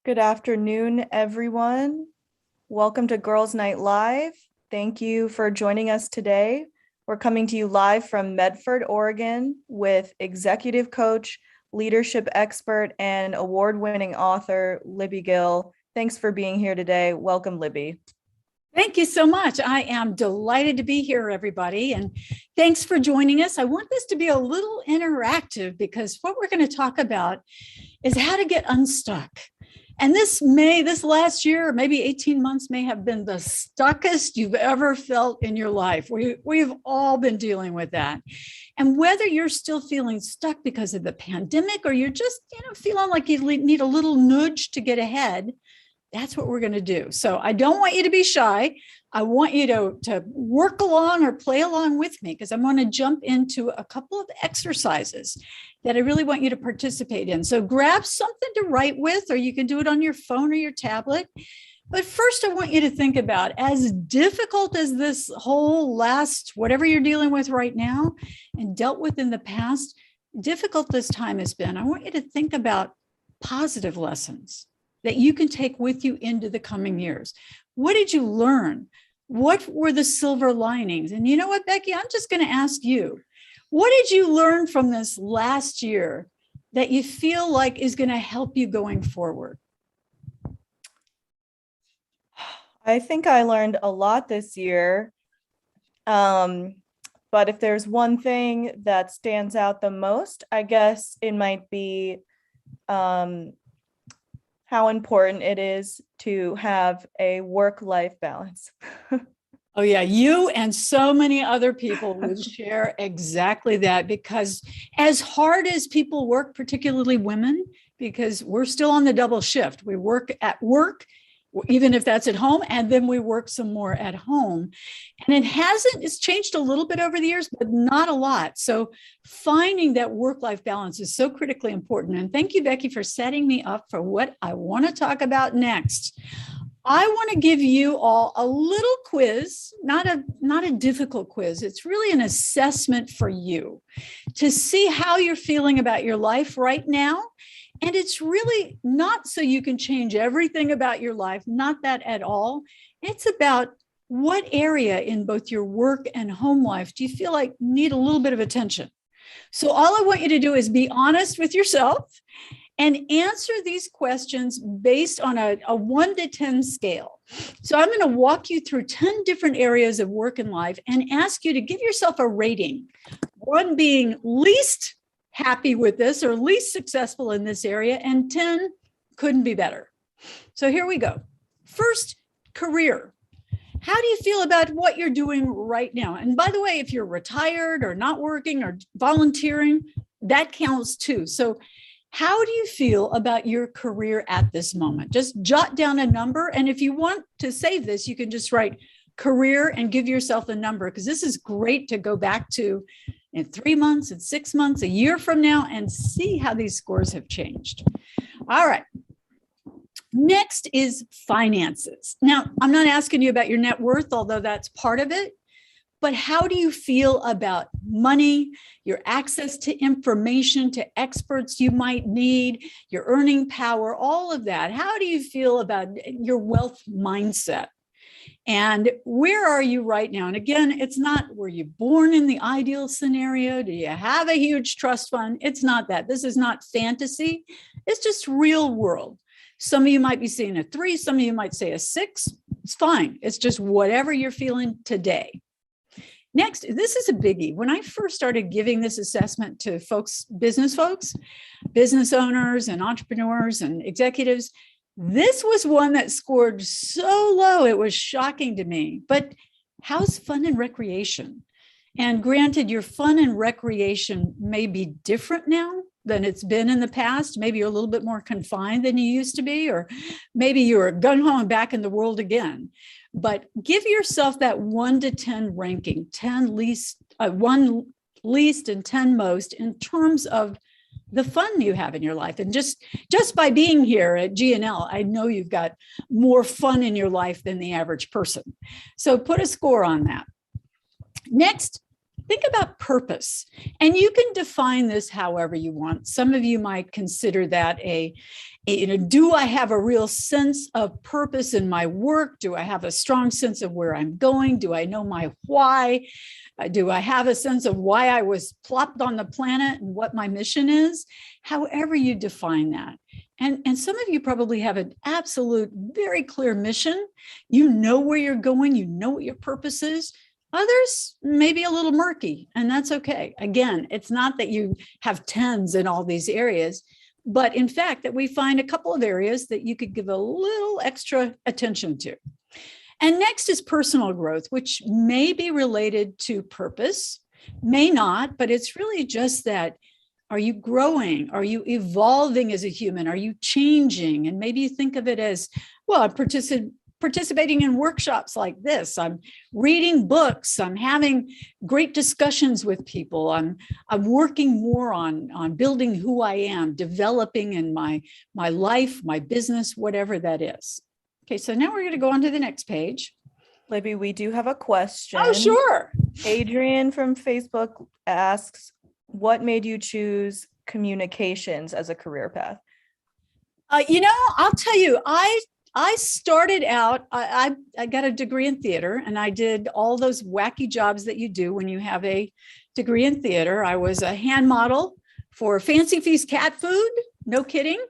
Good afternoon, everyone. Welcome to Girls Night Live. Thank you for joining us today. We're coming to you live from Medford, Oregon with executive coach, leadership expert, and award-winning author, Libby Gill. Thanks for being here today. Welcome, Libby. Thank you so much. I am delighted to be here, everybody. And thanks for joining us. I want this to be a little interactive because what we're going to talk about is how to get unstuck. And this last year, maybe 18 months may have been the stuckest you've ever felt in your life. We've all been dealing with that. And whether you're still feeling stuck because of the pandemic or you're just, feeling like you need a little nudge to get ahead, that's what we're going to do. So I don't want you to be shy. I want you to work along or play along with me because I'm going to jump into a couple of exercises that I really want you to participate in. So grab something to write with, or you can do it on your phone or your tablet. But first, I want you to think about, as difficult as this whole last, whatever you're dealing with right now and dealt with in the past, difficult this time has been, I want you to think about positive lessons that you can take with you into the coming years. What did you learn? What were the silver linings? And you know what, Becky, I'm just going to ask you, what did you learn from this last year that you feel like is going to help you going forward? I think I learned a lot this year. But if there's one thing that stands out the most, I guess it might be how important it is to have a work-life balance. Oh yeah, you and so many other people would share exactly that, because as hard as people work, particularly women, because we're still on the double shift. We work at work, even if that's at home, and then we work some more at home. And it's changed a little bit over the years, but not a lot. So finding that work-life balance is so critically important. And thank you, Becky, for setting me up for what I want to talk about next. I want to give you all a little quiz, not a difficult quiz. It's really an assessment for you to see how you're feeling about your life right now. And it's really not so you can change everything about your life, not that at all. It's about what area in both your work and home life do you feel like need a little bit of attention. So all I want you to do is be honest with yourself and answer these questions based on a 1 to 10 scale. So I'm going to walk you through 10 different areas of work and life and ask you to give yourself a rating, 1 being least happy with this or least successful in this area, and 10 couldn't be better. So here we go. First, career. How do you feel about what you're doing right now? And by the way, if you're retired or not working or volunteering, that counts too. So how do you feel about your career at this moment? Just jot down a number. And if you want to save this, you can just write career and give yourself a number, because this is great to go back to in 3 months, in 6 months, a year from now, and see how these scores have changed. All right. Next is finances. Now, I'm not asking you about your net worth, although that's part of it, but how do you feel about money, your access to information, to experts you might need, your earning power, all of that? How do you feel about your wealth mindset? And where are you right now? And again, it's not, were you born in the ideal scenario? Do you have a huge trust fund? It's not that. This is not fantasy. It's just real world. Some of you might be seeing a 3, some of you might say a 6. It's fine. It's just whatever you're feeling today. Next, this is a biggie. When I first started giving this assessment to business owners and entrepreneurs and executives, this was one that scored so low, it was shocking to me. But how's fun and recreation? And granted, your fun and recreation may be different now than it's been in the past. Maybe you're a little bit more confined than you used to be, or maybe you're gung-ho and back in the world again. But give yourself that 1 to 10 ranking, 10 least, 1 least and 10 most in terms of the fun you have in your life. And just by being here at GNL, I know you've got more fun in your life than the average person. So put a score on that. Next, think about purpose. And you can define this however you want. Some of you might consider that do I have a real sense of purpose in my work? Do I have a strong sense of where I'm going? Do I know my why? Do I have a sense of why I was plopped on the planet and what my mission is? However you define that. And some of you probably have an absolute, very clear mission. You know where you're going. You know what your purpose is. Others may be a little murky, and that's okay. Again, it's not that you have tens in all these areas, but in fact, that we find a couple of areas that you could give a little extra attention to. And next is personal growth, which may be related to purpose, may not, but it's really just that, are you growing? Are you evolving as a human? Are you changing? And maybe you think of it as, well, I'm participating in workshops like this. I'm reading books. I'm having great discussions with people. I'm working more on building who I am, developing in my life, my business, whatever that is. Okay, so now we're going to go on to the next page. Libby, we do have a question. Oh, sure. Adrian from Facebook asks, what made you choose communications as a career path? I'll tell you, I started out, I got a degree in theater, and I did all those wacky jobs that you do when you have a degree in theater. I was a hand model for Fancy Feast cat food. No kidding.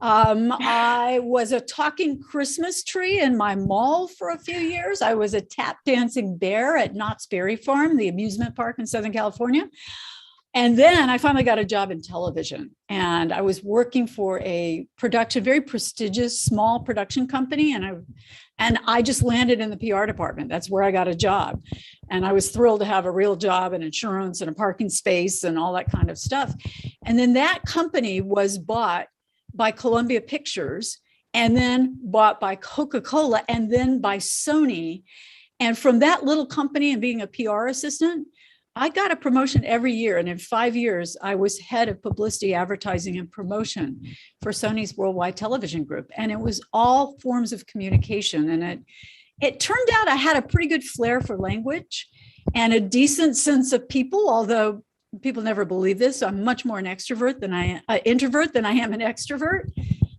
I was a talking Christmas tree in my mall for a few years. I was a tap dancing bear at Knott's Berry Farm, the amusement park in Southern California. And then I finally got a job in television, and I was working for a very prestigious small production company. And I just landed in the PR department. That's where I got a job. And I was thrilled to have a real job and insurance and a parking space and all that kind of stuff. And then that company was bought by Columbia Pictures, and then bought by Coca-Cola, and then by Sony. And from that little company and being a PR assistant, I got a promotion every year. And in 5 years, I was head of publicity, advertising, and promotion for Sony's Worldwide Television Group. And it was all forms of communication. And it turned out I had a pretty good flair for language and a decent sense of people, although people never believe this. I'm much more an introvert than I am an extrovert.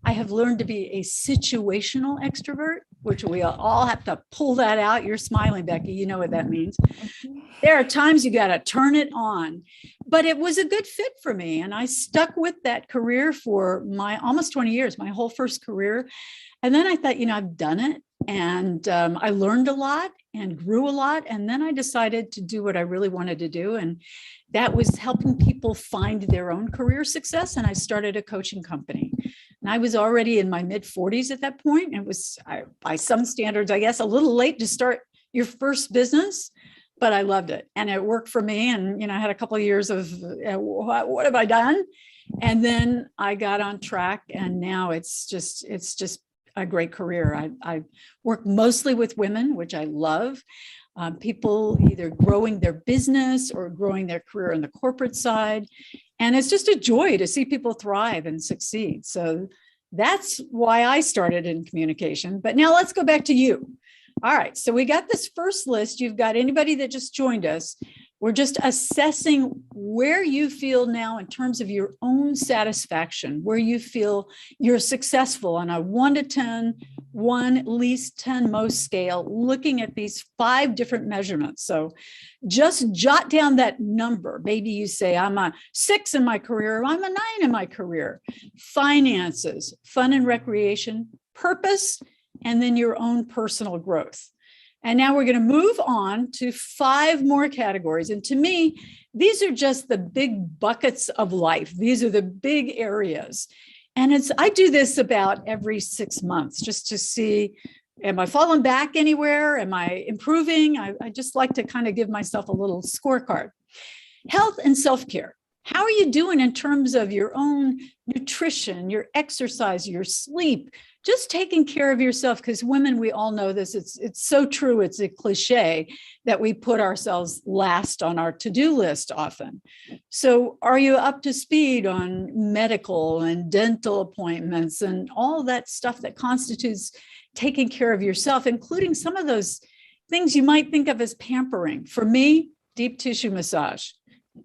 I have learned to be a situational extrovert, which we all have to pull that out. You're smiling, Becky. You know what that means. There are times you got to turn it on, but it was a good fit for me. And I stuck with that career for my almost 20 years, my whole first career. And then I thought, I've done it. And I learned a lot and grew a lot. And then I decided to do what I really wanted to do. And that was helping people find their own career success. And I started a coaching company. And I was already in my mid 40s at that point. It was, by some standards, I guess, a little late to start your first business, but I loved it. And it worked for me. And, I had a couple of years of what have I done? And then I got on track. And now it's just a great career. I work mostly with women, which I love. People either growing their business or growing their career on the corporate side. And it's just a joy to see people thrive and succeed. So that's why I started in communication. But now let's go back to you. All right. So we got this first list. You've got anybody that just joined us. We're just assessing where you feel now in terms of your own satisfaction, where you feel you're successful on a 1 to 10, 1 least 10 most scale, looking at these 5 different measurements. So just jot down that number. Maybe you say, I'm a 6 in my career, or I'm a 9 in my career. Finances, fun and recreation, purpose, and then your own personal growth. And now we're going to move on to 5 more categories. And to me, these are just the big buckets of life. These are the big areas. And I do this about every 6 months just to see, am I falling back anywhere? Am I improving? I just like to kind of give myself a little scorecard. Health and self-care. How are you doing in terms of your own nutrition, your exercise, your sleep? Just taking care of yourself, because women, we all know this. It's so true. It's a cliche that we put ourselves last on our to-do list often. So are you up to speed on medical and dental appointments and all that stuff that constitutes taking care of yourself, including some of those things you might think of as pampering? For me, deep tissue massage.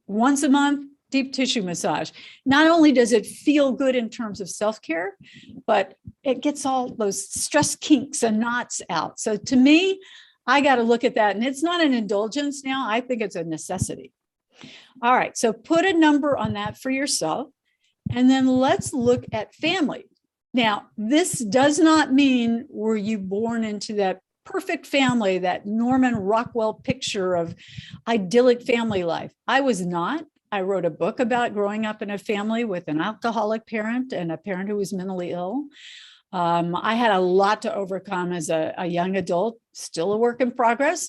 Once a month, deep tissue massage. Not only does it feel good in terms of self-care, but it gets all those stress kinks and knots out. So to me, I got to look at that. And it's not an indulgence now. I think it's a necessity. All right. So put a number on that for yourself. And then let's look at family. Now, this does not mean were you born into that perfect family, that Norman Rockwell picture of idyllic family life. I was not. I wrote a book about growing up in a family with an alcoholic parent and a parent who was mentally ill. I had a lot to overcome as a young adult, still a work in progress.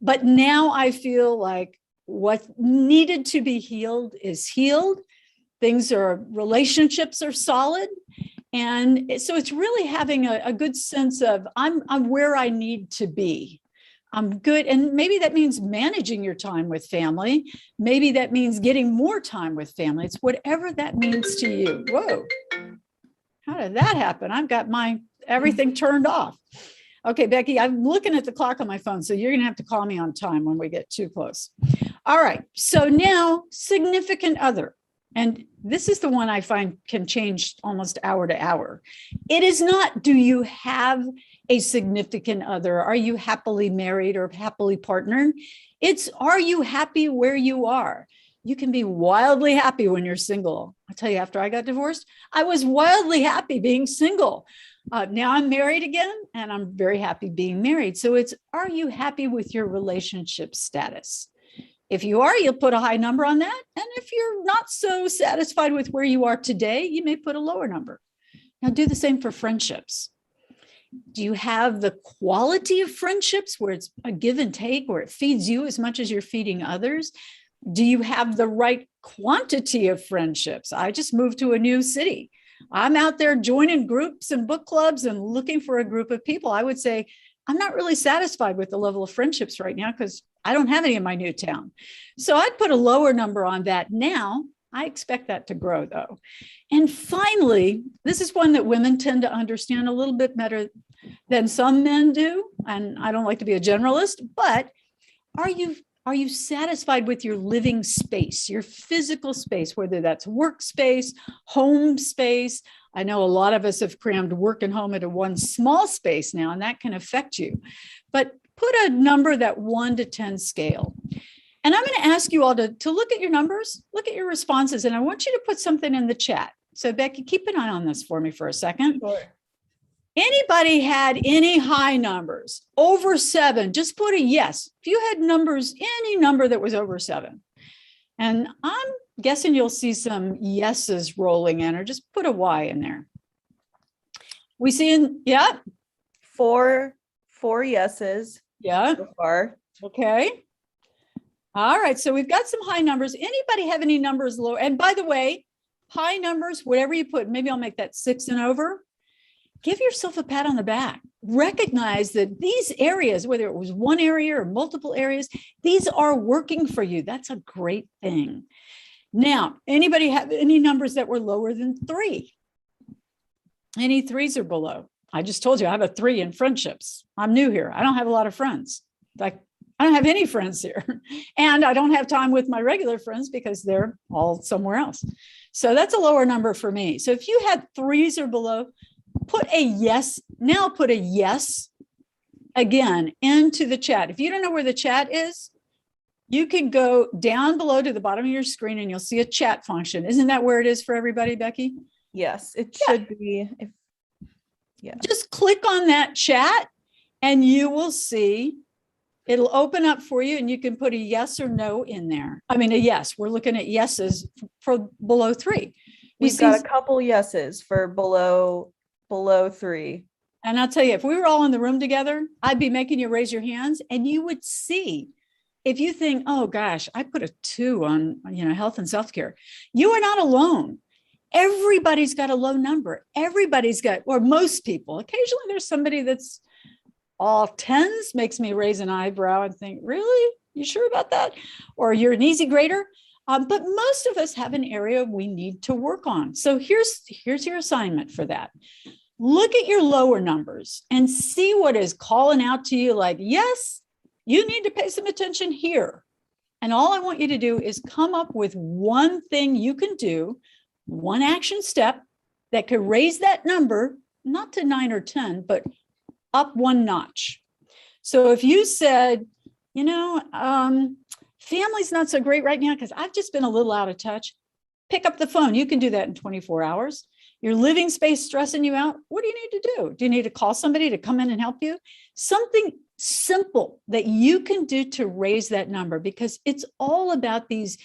But now I feel like what needed to be healed is healed. Relationships are solid. And so it's really having a good sense of I'm where I need to be. I'm good. And maybe that means managing your time with family. Maybe that means getting more time with family. It's whatever that means to you. Whoa. How did that happen? I've got everything turned off. Okay, Becky, I'm looking at the clock on my phone, so you're going to have to call me on time when we get too close. All right. So now significant other. And this is the one I find can change almost hour to hour. It is not, do you have a significant other? Are you happily married or happily partnered? It's, are you happy where you are? You can be wildly happy when you're single. I'll tell you, after I got divorced, I was wildly happy being single. Now I'm married again, and I'm very happy being married. So it's, are you happy with your relationship status? If you are, you'll put a high number on that. And if you're not so satisfied with where you are today, you may put a lower number. Now do the same for friendships. Do you have the quality of friendships where it's a give and take, where it feeds you as much as you're feeding others? Do you have the right quantity of friendships? I just moved to a new city. I'm out there joining groups and book clubs and looking for a group of people. I would say I'm not really satisfied with the level of friendships right now because I don't have any in my new town. So I'd put a lower number on that now. I expect that to grow though. And finally, this is one that women tend to understand a little bit better than some men do. And I don't like to be a generalist, but are you satisfied with your living space, your physical space, whether that's workspace, home space? I know a lot of us have crammed work and home into one small space now, and that can affect you. But put a number, that 1 to 10 scale. And I'm going to ask you all to look at your numbers, look at your responses, and I want you to put something in the chat. So Becky, keep an eye on this for me for a second. Sure. Anybody had any high numbers over 7? Just put a yes. If you had numbers, any number that was over 7. And I'm guessing you'll see some yeses rolling in, or just put a Y in there. We see, yeah. Four yeses. Yeah. So far. Okay. All right. So we've got some high numbers. Anybody have any numbers low? And by the way, high numbers, whatever you put, maybe I'll make that 6 and over. Give yourself a pat on the back. Recognize that these areas, whether it was one area or multiple areas, these are working for you. That's a great thing. Now, anybody have any numbers that were lower than 3? Any 3s or below? I just told you I have a 3 in friendships. I'm new here. I don't have a lot of friends. Like, I don't have any friends here. And I don't have time with my regular friends because they're all somewhere else. So that's a lower number for me. So if you had 3s or below, put a yes. Now put a yes again into the chat. If you don't know where the chat is, you can go down below to the bottom of your screen and you'll see a chat function. Isn't that where it is for everybody, Becky? Yes, it should be. Just click on that chat and you will see it'll open up for you and you can put a yes or no in there. I mean, a yes. We're looking at yeses for below 3. We've got a couple yeses for below 3. And I'll tell you, if we were all in the room together, I'd be making you raise your hands and you would see. If you think, oh gosh, I put a 2 on, health and self-care, you are not alone. Everybody's got a low number. Everybody's got, or most people. Occasionally there's somebody that's all 10s, makes me raise an eyebrow and think, really? You sure about that? Or you're an easy grader. But most of us have an area we need to work on. So here's your assignment for that. Look at your lower numbers and see what is calling out to you like, yes, you need to pay some attention here. And all I want you to do is come up with one thing you can do, one action step that could raise that number, not to 9 or 10, but up one notch. So if you said, family's not so great right now because I've just been a little out of touch, pick up the phone. You can do that in 24 hours. Your living space stressing you out. What do you need to do? Do you need to call somebody to come in and help you? Something simple that you can do to raise that number, because it's all about these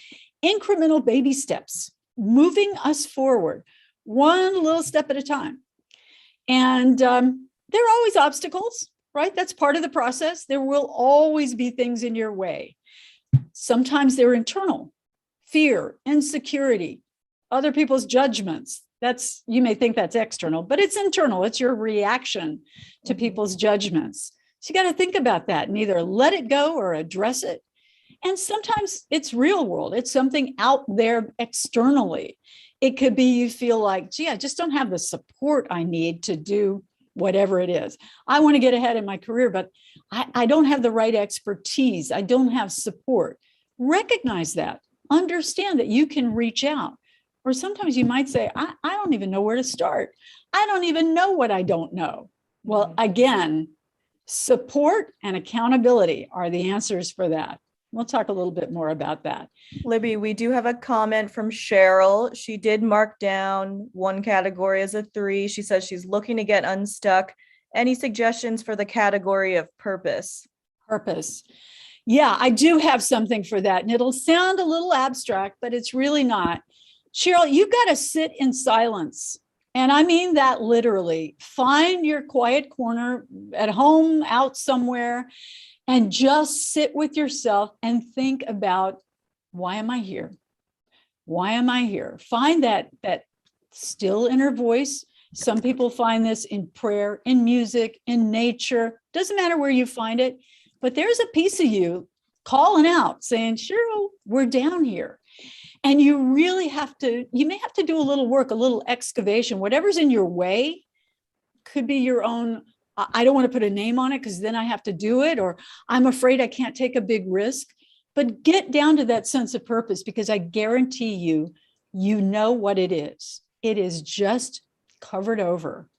incremental baby steps, moving us forward, one little step at a time. And there are always obstacles, right? That's part of the process. There will always be things in your way. Sometimes they're internal, fear, insecurity, other people's judgments. You may think that's external, but it's internal. It's your reaction to people's judgments. So you got to think about that and either let it go or address it. And sometimes it's real world. It's something out there externally. It could be you feel like, gee, I just don't have the support I need to do whatever it is. I want to get ahead in my career, but I don't have the right expertise. I don't have support. Recognize that. Understand that you can reach out. Or sometimes you might say, I don't even know where to start. I don't even know what I don't know. Well, again, support and accountability are the answers for that. We'll talk a little bit more about that. Libby, we do have a comment from Cheryl. She did mark down one category as a 3. She says she's looking to get unstuck. Any suggestions for the category of purpose? Purpose. Yeah, I do have something for that. And it'll sound a little abstract, but it's really not. Cheryl, you got to sit in silence. And I mean that literally. Find your quiet corner at home, out somewhere, and just sit with yourself and think about, why am I here? Why am I here? Find that still inner voice. Some people find this in prayer, in music, in nature. Doesn't matter where you find it, but there's a piece of you calling out saying, Cheryl, we're down here. And you may have to do a little work, a little excavation, whatever's in your way. Could be your own, I don't want to put a name on it because then I have to do it, or I'm afraid I can't take a big risk. But get down to that sense of purpose, because I guarantee you know what it is. It is just covered over.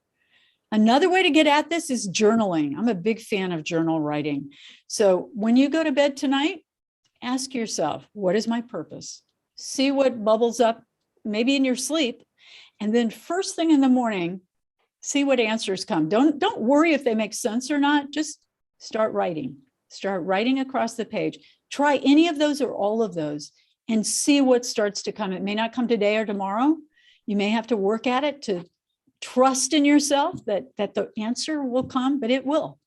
Another way to get at this is journaling. I'm a big fan of journal writing. So when you go to bed tonight, ask yourself, what is my purpose? See what bubbles up, maybe in your sleep. And then first thing in the morning, see what answers come. Don't worry if they make sense or not. Just start writing. Start writing across the page. Try any of those or all of those and see what starts to come. It may not come today or tomorrow. You may have to work at it to trust in yourself that the answer will come, but it will.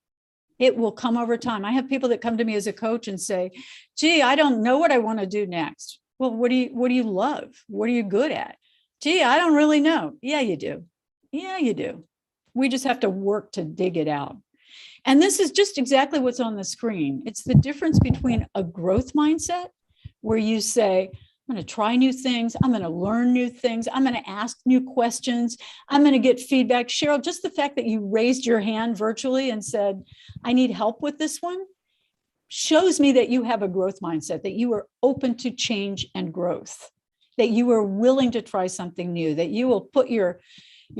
It will come over time. I have people that come to me as a coach and say, gee, I don't know what I want to do next. Well, what do you love? What are you good at? Gee, I don't really know. Yeah, you do. Yeah, you do. We just have to work to dig it out. And this is just exactly what's on the screen. It's the difference between a growth mindset, where you say, I'm going to try new things. I'm going to learn new things. I'm going to ask new questions. I'm going to get feedback. Cheryl, just the fact that you raised your hand virtually and said, I need help with this one, shows me that you have a growth mindset, that you are open to change and growth, that you are willing to try something new, that you will put your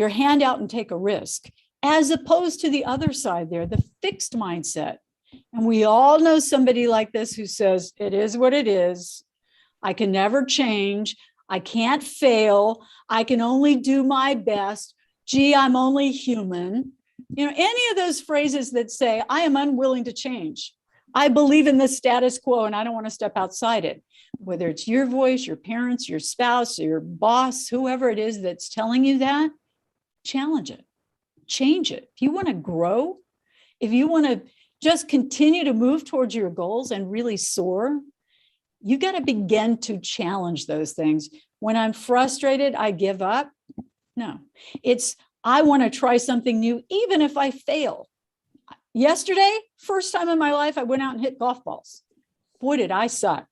hand out and take a risk, as opposed to the other side there, the fixed mindset. And we all know somebody like this who says, it is what it is. I can never change. I can't fail. I can only do my best. Gee, I'm only human. Any of those phrases that say, I am unwilling to change. I believe in the status quo and I don't want to step outside it. Whether it's your voice, your parents, your spouse, your boss, whoever it is that's telling you that, challenge it, change it. If you want to grow, if you want to just continue to move towards your goals and really soar, you got to begin to challenge those things. When I'm frustrated, I give up. No, it's, I want to try something new, even if I fail. Yesterday, first time in my life, I went out and hit golf balls. Boy, did I suck.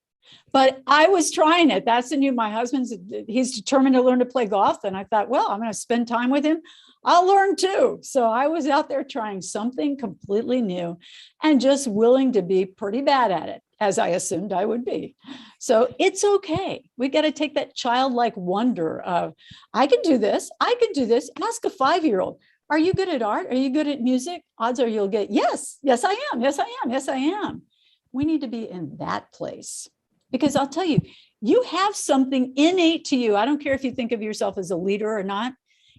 But I was trying it. That's the new, my husband's, he's determined to learn to play golf. And I thought, well, I'm going to spend time with him. I'll learn too. So I was out there trying something completely new and just willing to be pretty bad at it. as I assumed I would be. So it's okay. We got to take that childlike wonder of, I can do this. I can do this. Ask a 5-year-old, are you good at art? Are you good at music? Odds are you'll get, yes, yes, I am. Yes, I am. Yes, I am. We need to be in that place because I'll tell you, you have something innate to you. I don't care if you think of yourself as a leader or not.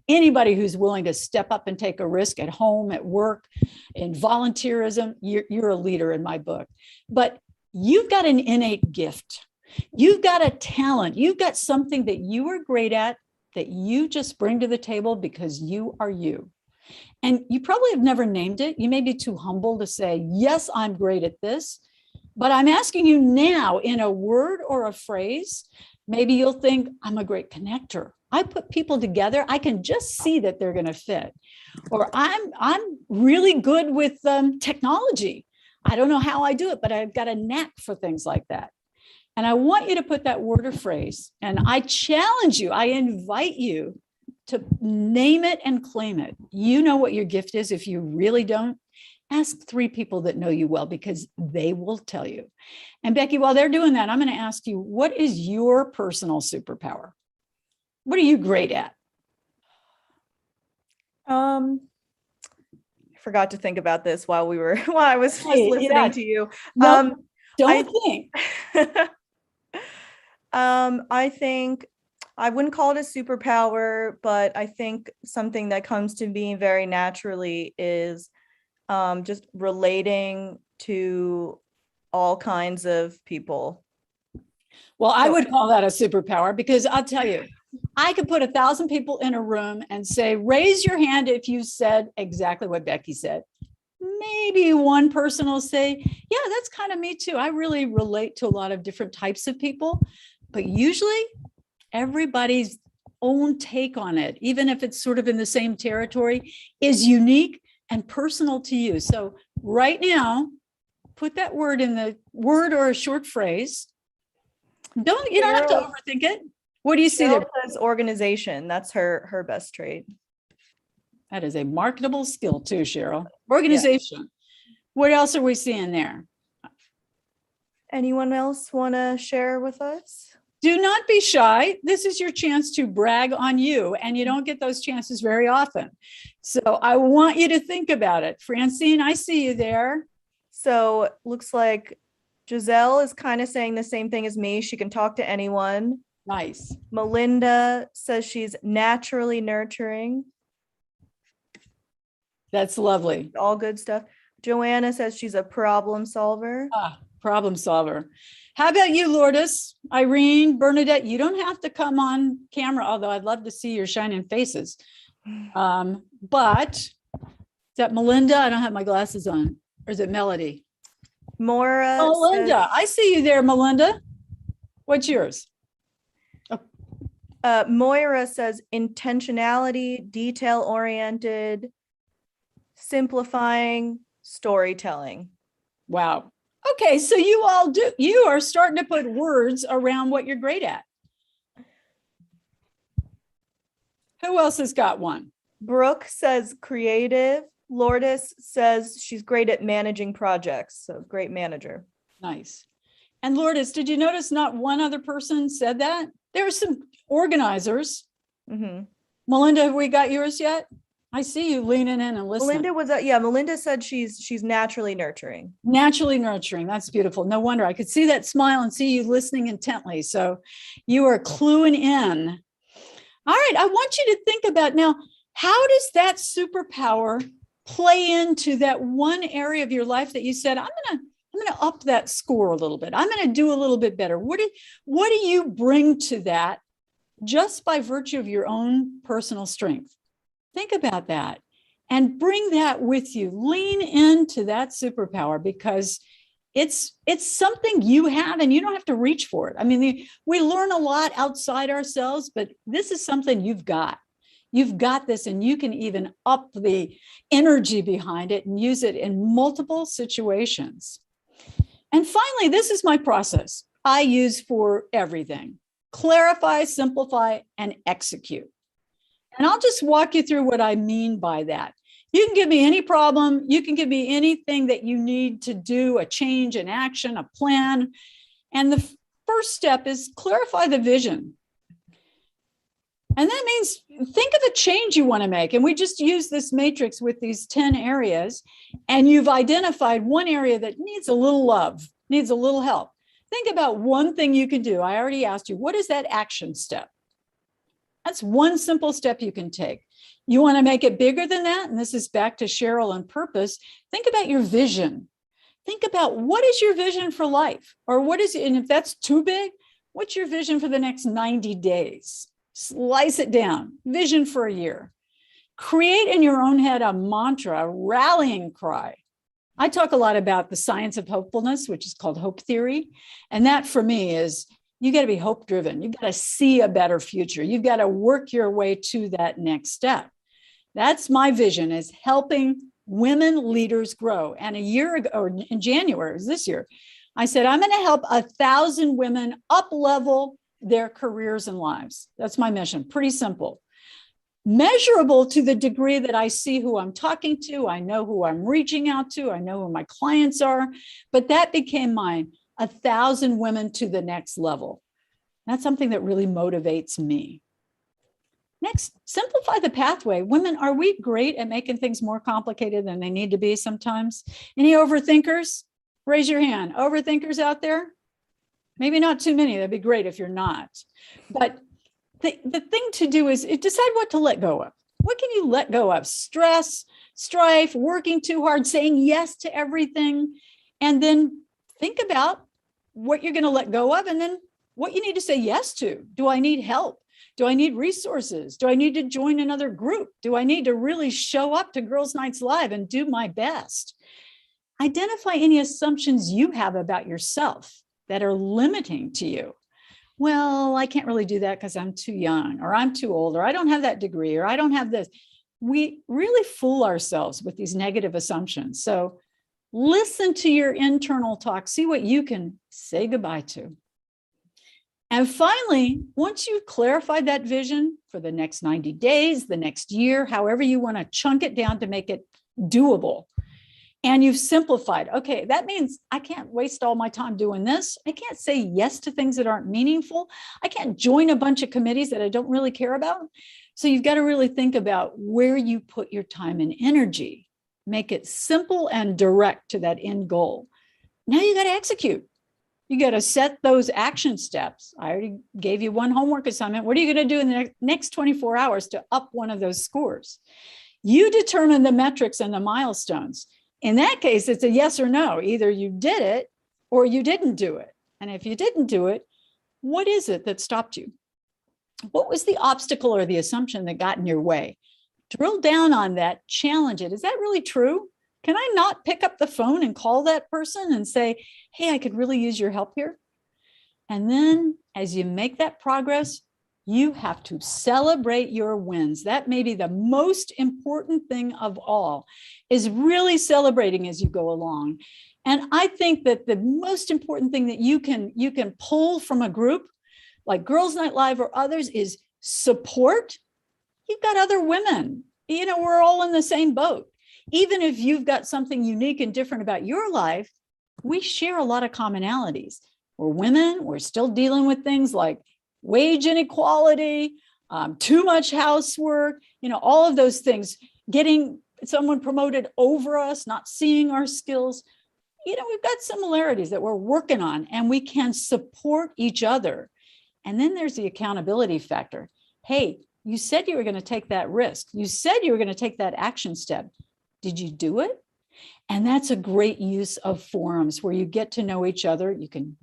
Anybody who's willing to step up and take a risk at home, at work, in volunteerism, you're a leader in my book. But you've got an innate gift. You've got a talent. You've got something that you are great at that you just bring to the table because you are you. And you probably have never named it. You may be too humble to say, yes, I'm great at this. But I'm asking you now in a word or a phrase, maybe you'll think, I'm a great connector. I put people together. I can just see that they're going to fit. Or I'm really good with technology. I don't know how I do it, but I've got a knack for things like that. And I want you to put that word or phrase, and I challenge you, I invite you to name it and claim it. You know what your gift is. If you really don't, ask 3 people that know you well, because they will tell you. And Becky, while they're doing that, I'm going to ask you, what is your personal superpower? What are you great at? I forgot to think about this while I was just listening to you. No, don't think. I think I wouldn't call it a superpower, but I think something that comes to me very naturally is just relating to all kinds of people. Well, I would call that a superpower, because I'll tell you, I could put 1,000 people in a room and say, raise your hand if you said exactly what Becky said. Maybe one person will say, yeah, that's kind of me too. I really relate to a lot of different types of people, but usually everybody's own take on it, even if it's sort of in the same territory, is unique and personal to you. So right now, put that word in the word or a short phrase. You don't have to overthink it. What do you see there? Organization. That's her best trait. That is a marketable skill too, Cheryl. Organization. Yeah. What else are we seeing there? Anyone else want to share with us? Do not be shy. This is your chance to brag on you, and you don't get those chances very often. So I want you to think about it. Francine, I see you there. So looks like Giselle is kind of saying the same thing as me. She can talk to anyone. Nice. Melinda says she's naturally nurturing. That's lovely. All good stuff. Joanna says she's a problem solver. Problem solver. How about you, Lourdes? Irene, Bernadette, you don't have to come on camera, although I'd love to see your shining faces. But is that Melinda? I don't have my glasses on. Or is it Melody? Melinda. I see you there, Melinda. What's yours? Moira says intentionality, detail-oriented, simplifying, storytelling. Wow. Okay, so you are starting to put words around what you're great at. Who else has got one? Brooke says creative. Lourdes says she's great at managing projects. So great manager. Nice. And Lourdes, did you notice not one other person said that? There were some organizers. Mm-hmm. Melinda, have we got yours yet? I see you leaning in and listening. Melinda said she's naturally nurturing. Naturally nurturing. That's beautiful. No wonder I could see that smile and see you listening intently. So you are cluing in. All right. I want you to think about now, how does that superpower play into that one area of your life that you said, I'm going to up that score a little bit. I'm going to do a little bit better. What do you bring to that just by virtue of your own personal strength? Think about that and bring that with you. Lean into that superpower, because it's something you have and you don't have to reach for it. I mean, we learn a lot outside ourselves, but this is something you've got. You've got this, and you can even up the energy behind it and use it in multiple situations. And finally, this is my process I use for everything: clarify, simplify, and execute. And I'll just walk you through what I mean by that. You can give me any problem. You can give me anything that you need to do, a change, an action, a plan. And the first step is clarify the vision. And that means think of a change you want to make. And we just use this matrix with these 10 areas. And you've identified one area that needs a little love, needs a little help. Think about one thing you can do. I already asked you, what is that action step? That's one simple step you can take. You want to make it bigger than that? And this is back to Cheryl and purpose. Think about your vision. Think about what is your vision for life? Or what is it? And if that's too big, what's your vision for the next 90 days? Slice it down. Vision for a year. Create in your own head a mantra, a rallying cry. I talk a lot about the science of hopefulness, which is called hope theory. And that for me is you got to be hope driven. You've got to see a better future. You've got to work your way to that next step. That's my vision, is helping women leaders grow. And a year ago, or in January, it was this year, I said, I'm going to help 1,000 women up level their careers and lives. That's my mission. Pretty simple. Measurable to the degree that I see who I'm talking to. I know who I'm reaching out to. I know who my clients are. But that became mine, 1,000 women to the next level. That's something that really motivates me. Next, simplify the pathway. Women, are we great at making things more complicated than they need to be sometimes? Any overthinkers? Raise your hand. Overthinkers out there? Maybe not too many. That'd be great if you're not. But the thing to do is decide what to let go of. What can you let go of? Stress, strife, working too hard, saying yes to everything. And then think about what you're going to let go of and then what you need to say yes to. Do I need help? Do I need resources? Do I need to join another group? Do I need to really show up to Girls Nights Live and do my best? Identify any assumptions you have about yourself that are limiting to you. Well, I can't really do that because I'm too young, or I'm too old, or I don't have that degree, or I don't have this. We really fool ourselves with these negative assumptions. So listen to your internal talk, see what you can say goodbye to. And finally, once you've clarified that vision for the next 90 days, the next year, however you want to chunk it down to make it doable, and you've simplified, okay, that means I can't waste all my time doing this. I can't say yes to things that aren't meaningful. I can't join a bunch of committees that I don't really care about. So you've got to really think about where you put your time and energy. Make it simple and direct to that end goal. Now you got to execute. You got to set those action steps. I already gave you one homework assignment. What are you going to do in the next 24 hours to up one of those scores? You determine the metrics and the milestones. In that case, it's a yes or no. Either you did it or you didn't do it. And if you didn't do it, what is it that stopped you? What was the obstacle or the assumption that got in your way? Drill down on that, challenge it. Is that really true? Can I not pick up the phone and call that person and say, hey, I could really use your help here? And then as you make that progress, you have to celebrate your wins. That may be the most important thing of all, is really celebrating as you go along. And I think that the most important thing that you can pull from a group like Girls Night Live or others is support. You've got other women. You know, we're all in the same boat. Even if you've got something unique and different about your life, we share a lot of commonalities. We're women. We're still dealing with things like wage inequality, too much housework, you know, all of those things, getting someone promoted over us, not seeing our skills. You know, we've got similarities that we're working on, and we can support each other. And then there's the accountability factor. Hey, you said you were going to take that risk. You said you were going to take that action step. Did you do it? And that's a great use of forums where you get to know each other. You can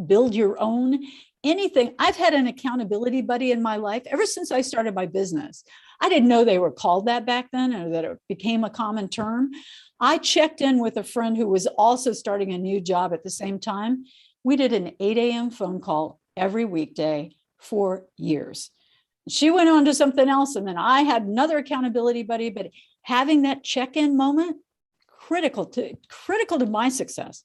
build your own anything. I've had an accountability buddy in my life ever since I started my business. I didn't know they were called that back then, or that it became a common term. I checked in with a friend who was also starting a new job at the same time. We did an 8 a.m. phone call every weekday for years. She went on to something else, and then I had another accountability buddy, but having that check-in moment, critical to my success.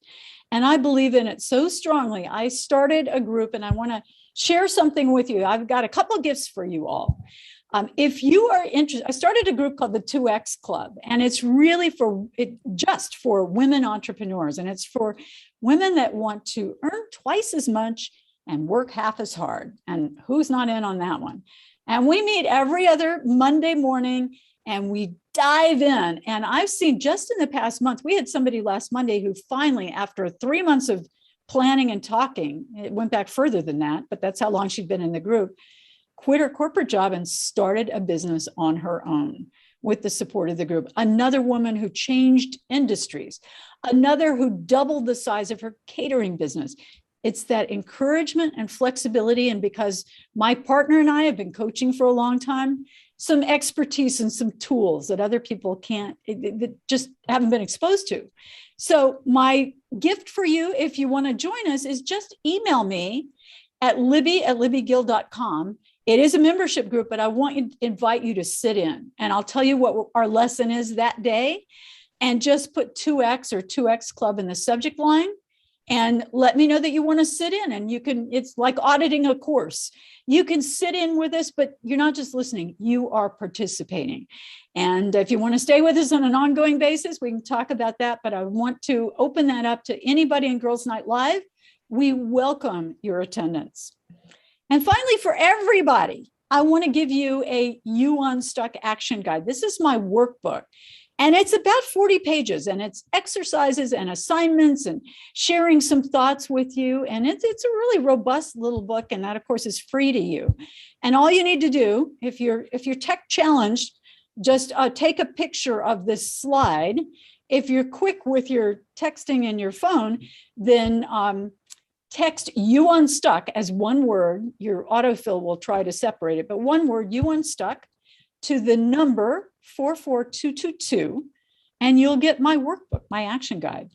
And I believe in it so strongly. I started a group, and I want to share something with you. I've got a couple of gifts for you all. If you are interested, I started a group called the 2X Club, and it's really just for women entrepreneurs. And it's for women that want to earn twice as much and work half as hard. And who's not in on that one? And we meet every other Monday morning and we dive in. And I've seen just in the past month, we had somebody last Monday who finally, after 3 months of planning and talking, it went back further than that, but that's how long she'd been in the group, quit her corporate job and started a business on her own with the support of the group. Another woman who changed industries, another who doubled the size of her catering business. It's that encouragement and flexibility. And because my partner and I have been coaching for a long time, some expertise and some tools that other people that just haven't been exposed to. So my gift for you, if you want to join us, is just email me at libby@libbygill.com. It is a membership group, but I want to invite you to sit in, and I'll tell you what our lesson is that day, and just put 2X or 2X Club in the subject line and let me know that you want to sit in. And you can, it's like auditing a course. You can sit in with us, but you're not just listening, you are participating. And if you want to stay with us on an ongoing basis, we can talk about that, but I want to open that up to anybody in Girls Night Live. We welcome your attendance. And finally, for everybody, I want to give you a You Unstuck action guide. This is my workbook, and it's about 40 pages, and it's exercises and assignments and sharing some thoughts with you. And it's a really robust little book, and that, of course, is free to you. And all you need to do, if you're tech challenged, just take a picture of this slide. If you're quick with your texting in your phone, then text You Unstuck as one word. Your autofill will try to separate it, but one word, You Unstuck, to the number 44222, and you'll get my workbook, my action guide.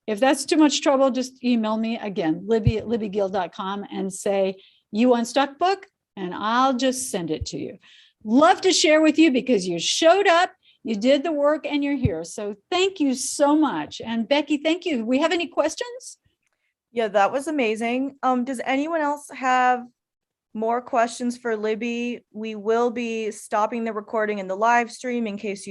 If that's too much trouble, just email me again, libby@libbygill.com, and say You Unstuck book, and I'll just send it to you. Love to share with you because you showed up, you did the work, and you're here. So thank you so much. And Becky, thank you. We have any questions? Yeah, that was amazing. Does anyone else have more questions for Libby? We will be stopping the recording in the live stream in case you